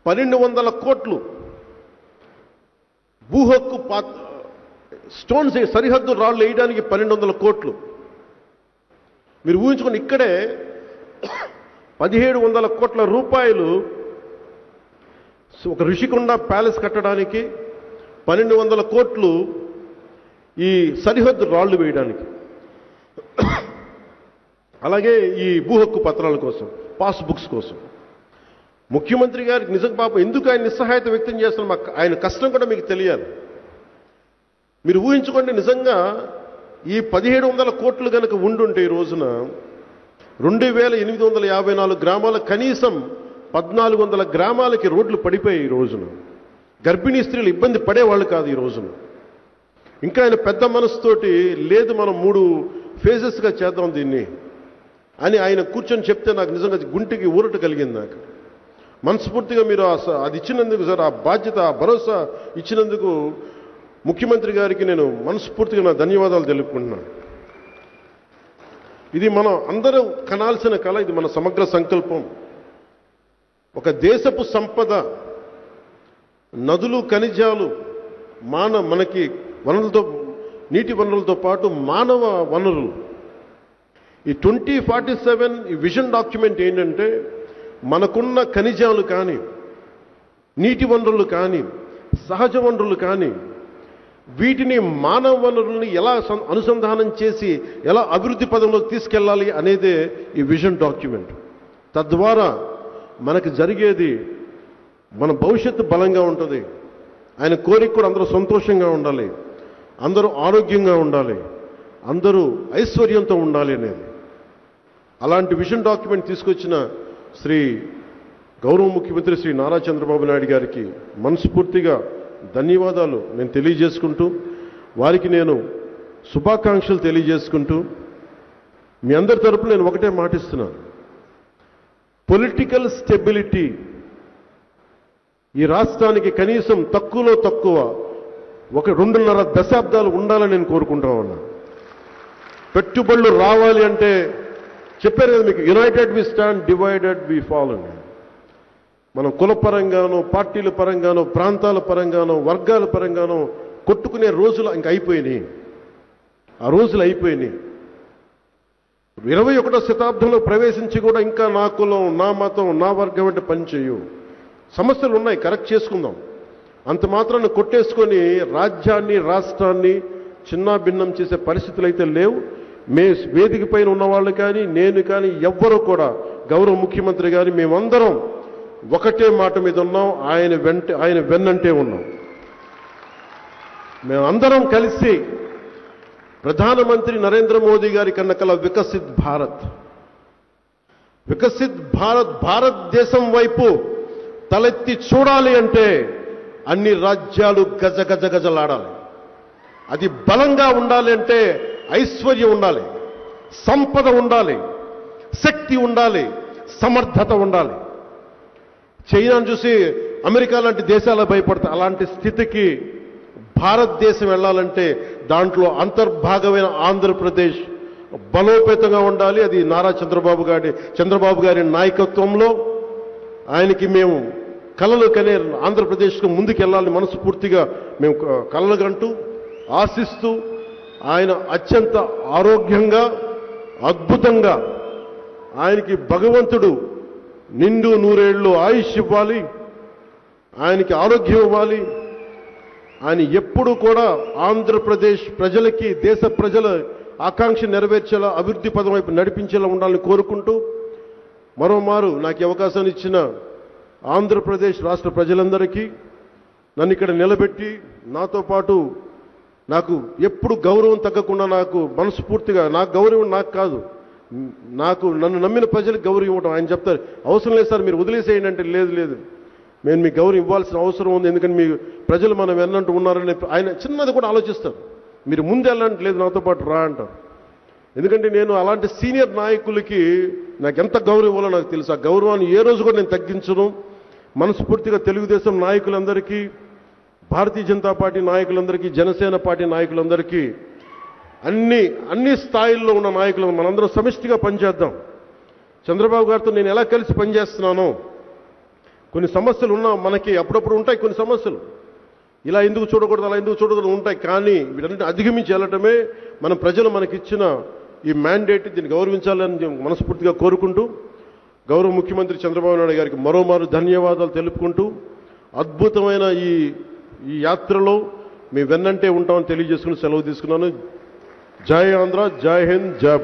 1200 కోట్లు భూ హక్కు స్టోన్స్ సరిహద్దు రాళ్ళు వేయడానికి 1200 కోట్లు. మీరు ఊహించుకొని ఇక్కడే 1700 కోట్ల రూపాయలు ఒక ఋషికొండ ప్యాలెస్ కట్టడానికి, 1200 కోట్లు ఈ సరిహద్దు రాళ్ళు వేయడానికి, అలాగే ఈ భూ హక్కు పత్రాల కోసం, పాస్బుక్స్ కోసం. ముఖ్యమంత్రి గారికి నిజంగా పాపం ఎందుకు ఆయన నిస్సహాయత వ్యక్తం చేస్తున్నారు, ఆయన కష్టం కూడా మీకు తెలియాలి. మీరు ఊహించుకోండి, నిజంగా ఈ 1700 కోట్లు కనుక ఉండుంటే ఈ రోజున 2854 గ్రామాల, కనీసం 1400 గ్రామాలకి రోడ్లు పడిపోయాయి ఈ రోజున. గర్భిణీ స్త్రీలు ఇబ్బంది పడేవాళ్ళు కాదు ఈ రోజున. ఇంకా ఆయన పెద్ద మనసుతోటి లేదు మనం 3 ఫేజెస్గా చేద్దాం దీన్ని అని ఆయన కూర్చొని చెప్తే నాకు నిజంగా గుంటికి ఊరట కలిగింది. నాకు మనస్ఫూర్తిగా మీరు అది ఇచ్చినందుకు సార్, ఆ బాధ్యత, ఆ భరోసా ఇచ్చినందుకు ముఖ్యమంత్రి గారికి నేను మనస్ఫూర్తిగా నా ధన్యవాదాలు తెలుపుకుంటున్నాను. ఇది మనం అందరూ కనాల్సిన కళ, ఇది మన సమగ్ర సంకల్పం. ఒక దేశపు సంపద, నదులు, ఖనిజాలు, మనకి వనరులతో, నీటి వనరులతో పాటు మానవ వనరులు. ఈ 2047 ఈ విజన్ డాక్యుమెంట్ ఏంటంటే, మనకున్న ఖనిజాలు కానీ, నీటి వనరులు కానీ, సహజ వనరులు కానీ, వీటిని మానవ వనరుల్ని ఎలా అనుసంధానం చేసి ఎలా అభివృద్ధి పదంలోకి తీసుకెళ్ళాలి అనేదే ఈ విజన్ డాక్యుమెంట్. తద్వారా మనకు జరిగేది, మన భవిష్యత్తు బలంగా ఉంటుంది. ఆయన కోరిక కూడా అందరూ సంతోషంగా ఉండాలి, అందరూ ఆరోగ్యంగా ఉండాలి, అందరూ ఐశ్వర్యంతో ఉండాలి అనేది. అలాంటి విజన్ డాక్యుమెంట్ తీసుకొచ్చిన గౌరవ ముఖ్యమంత్రి శ్రీ నారా చంద్రబాబు నాయుడు గారికి మనస్ఫూర్తిగా ధన్యవాదాలు నేను తెలియజేసుకుంటూ, వారికి నేను శుభాకాంక్షలు తెలియజేసుకుంటూ, మీ అందరి తరపున నేను ఒకటే మాటిస్తున్నాను, పొలిటికల్ స్టెబిలిటీ ఈ రాష్ట్రానికి కనీసం తక్కువలో తక్కువ 2.5 దశాబ్దాలు ఉండాలని నేను కోరుకుంటా ఉన్నా. పెట్టుబడులు రావాలి అంటే చెప్పారు కదా మీకు, united we stand, divided we fall అని. మనం కులపరంగానో, పార్టీల పరంగానో, ప్రాంతాల పరంగానో, వర్గాల పరంగానో కొట్టుకునే రోజులు ఇంక అయిపోయినాయి. ఆ రోజులు అయిపోయినాయి. 21వ శతాబ్దంలో ప్రవేశించి కూడా ఇంకా నా కులం, నా మతం, నా వర్గం అంటే పనిచేయు. సమస్యలు ఉన్నాయి, కరెక్ట్ చేసుకుందాం. అంత మాత్రాన్ని కొట్టేసుకొని రాజ్యాన్ని, రాష్ట్రాన్ని చిన్నాభిన్నం చేసే పరిస్థితులు అయితే లేవు. వేదిక పైన ఉన్నవాళ్ళు కానీ, నేను కానీ, ఎవ్వరూ కూడా, గౌరవ ముఖ్యమంత్రి గారి మేమందరం ఒకటే మాట మీద ఉన్నాం, ఆయన వెన్నంటే ఉన్నాం. మేమందరం కలిసి ప్రధానమంత్రి నరేంద్ర మోదీ గారి కన్నకల వికసిత్ భారత్, భారతదేశం వైపు తలెత్తి చూడాలి అంటే అన్ని రాజ్యాలు గజగజలాడాలి. అది బలంగా ఉండాలి అంటే ఐశ్వర్యం ఉండాలి, సంపద ఉండాలి, శక్తి ఉండాలి, సమర్థత ఉండాలి. చైనాను చూసి అమెరికా లాంటి దేశాలు భయపడతాయి. అలాంటి స్థితికి భారతదేశం వెళ్ళాలంటే దాంట్లో అంతర్భాగమైన ఆంధ్రప్రదేశ్ బలోపేతంగా ఉండాలి. అది నారా చంద్రబాబు గారి నాయకత్వంలో ఆయనకి మేము కలలు కనే ఆంధ్రప్రదేశ్కు ముందుకెళ్ళాలని మనస్ఫూర్తిగా మేము కలలు కంటూ ఆశిస్తూ, ఆయన అత్యంత ఆరోగ్యంగా, అద్భుతంగా, ఆయనకి భగవంతుడు నిండు 100 ఏళ్ళు ఆయుష్ ఇవ్వాలి, ఆయనకి ఆరోగ్యం ఇవ్వాలి. ఆయన ఎప్పుడు కూడా ఆంధ్రప్రదేశ్ ప్రజలకి, దేశ ప్రజల ఆకాంక్ష నెరవేర్చేలా, అభివృద్ధి పదం వైపు నడిపించేలా ఉండాలని కోరుకుంటూ, మరోమారు నాకు అవకాశాన్ని ఇచ్చిన ఆంధ్రప్రదేశ్ రాష్ట్ర ప్రజలందరికీ, నన్ను ఇక్కడ నిలబెట్టి నాతో పాటు నాకు ఎప్పుడు గౌరవం తగ్గకుండా, నాకు మనస్ఫూర్తిగా, నాకు గౌరవం నాకు కాదు, నన్ను నమ్మిన ప్రజలకు గౌరవం ఇవ్వడం. ఆయన చెప్తారు, అవసరం లేదు సార్ మీరు వదిలేసేయండి అంటే, లేదు నేను మీకు గౌరవం ఇవ్వాల్సిన అవసరం ఉంది, ఎందుకంటే మీ ప్రజలు మనం ఎన్నంటూ ఉన్నారని ఆయన చిన్నది కూడా ఆలోచిస్తారు. మీరు ముందు వెళ్ళంటే, లేదు నాతో పాటు రా అంటారు. ఎందుకంటే నేను అలాంటి సీనియర్ నాయకులకి నాకు ఎంత గౌరవం ఇవ్వాలో నాకు తెలుసు. ఆ గౌరవాన్ని ఏ రోజు కూడా నేను తగ్గించను. మనస్ఫూర్తిగా తెలుగుదేశం నాయకులందరికీ, భారతీయ జనతా పార్టీ నాయకులందరికీ, జనసేన పార్టీ నాయకులందరికీ, అన్ని స్థాయిల్లో ఉన్న నాయకులు మనందరం సమిష్టిగా పనిచేద్దాం. చంద్రబాబు గారితో నేను ఎలా కలిసి పనిచేస్తున్నానో కొన్ని సమస్యలు ఉన్నా మనకి అప్పుడప్పుడు ఉంటాయి కొన్ని సమస్యలు. ఇలా ఎందుకు చూడకూడదు, అలా ఎందుకు చూడకూడదు ఉంటాయి. కానీ వీటన్నిటిని అధిగమించి వెళ్ళటమే మన ప్రజలు మనకిచ్చిన ఈ మ్యాండేట్. దీన్ని గౌరవించాలని మనస్ఫూర్తిగా కోరుకుంటూ, గౌరవ ముఖ్యమంత్రి చంద్రబాబు నాయుడు గారికి మరోమారు ధన్యవాదాలు తెలుపుకుంటూ, అద్భుతమైన ఈ యాత్రలో మీ వెన్నంటే ఉంటామని తెలియజేసుకుని సెలవు తీసుకున్నాను. జై ఆంధ్ర, జై హింద్, జై భారత్.